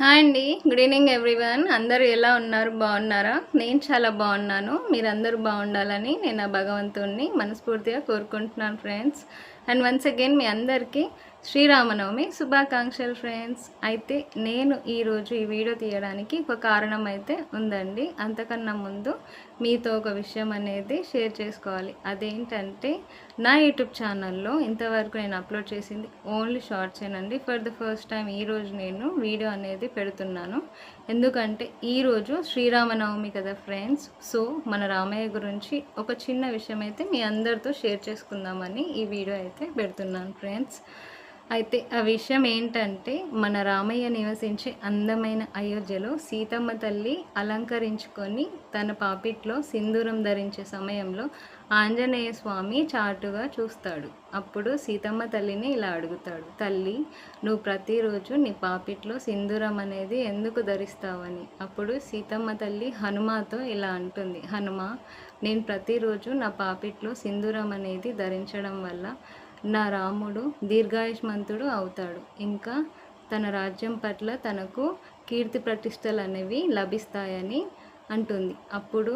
Hi అండి. Good evening everyone. అందరూ ఎలా ఉన్నారు? బాగున్నారా? నేను చాలా బాగున్నాను. మీరందరూ బాగుండాలని నేను ఆ భగవంతుడిని మనస్ఫూర్తిగా కోరుకుంటున్నాను ఫ్రెండ్స్. అండ్ వన్స్ అగైన్ మీ అందరికీ శ్రీరామనవమి శుభాకాంక్షలు ఫ్రెండ్స్. అయితే నేను ఈరోజు ఈ వీడియో తీయడానికి ఒక కారణం అయితే ఉందండి. అంతకన్నా ముందు మీతో ఒక విషయం అనేది షేర్ చేసుకోవాలి. అదేంటంటే నా యూట్యూబ్ ఛానల్లో ఇంతవరకు నేను అప్లోడ్ చేసింది ఓన్లీ షార్ట్సేనండి. ఫర్ ద ఫస్ట్ టైం ఈరోజు నేను వీడియో అనేది పెడుతున్నాను. ఎందుకంటే ఈరోజు శ్రీరామనవమి కదా ఫ్రెండ్స్. సో మన రామయ్య గురించి ఒక చిన్న విషయం అయితే మీ అందరితో షేర్ చేసుకుందామని ఈ వీడియో అయితే పెడుతున్నాను ఫ్రెండ్స్. అయితే ఆ విషయం ఏంటంటే మన రామయ్య నివసించే అందమైన అయోధ్యలో సీతమ్మ తల్లి అలంకరించుకొని తన పాపిట్లో సింధూరం ధరించే సమయంలో ఆంజనేయ స్వామి చాటుగా చూస్తాడు. అప్పుడు సీతమ్మ తల్లిని ఇలా అడుగుతాడు, తల్లి నువ్వు ప్రతిరోజు నీ పాపిట్లో సింధూరం అనేది ఎందుకు ధరిస్తావని. అప్పుడు సీతమ్మ తల్లి హనుమాతో ఇలా అంటుంది, హనుమ నేను ప్రతిరోజు నా పాపిట్లో సింధూరం అనేది ధరించడం వల్ల నా రాముడు దీర్ఘాయుష్మంతుడు అవుతాడు. ఇంకా తన రాజ్యం పట్ల తనకు కీర్తి ప్రతిష్టలు అనేవి లభిస్తాయని అంటుంది. అప్పుడు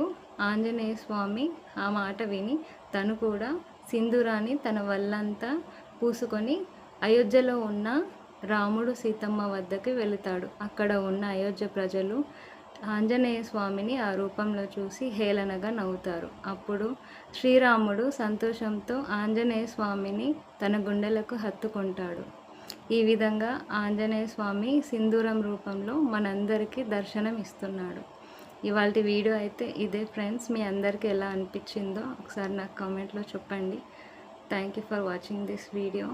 ఆంజనేయ స్వామి ఆ మాట విని తను కూడా సింధూరాన్ని తన వల్లంతా పూసుకొని అయోధ్యలో ఉన్న రాముడు సీతమ్మ వద్దకు వెళుతాడు. అక్కడ ఉన్న అయోధ్య ప్రజలు ఆంజనేయ స్వామిని ఆ రూపంలో చూసి హేళనగా నవ్వుతారు. అప్పుడు శ్రీరాముడు సంతోషంతో ఆంజనేయ స్వామిని తన గుండెలకు హత్తుకుంటాడు. ఈ విధంగా ఆంజనేయ స్వామి సింధూరం రూపంలో మనందరికీ దర్శనం ఇస్తున్నాడు. ఇవాళ వీడియో అయితే ఇదే ఫ్రెండ్స్. మీ అందరికీ ఎలా అనిపించిందో ఒకసారి నాకు కామెంట్లో చెప్పండి. Thank you for watching this video.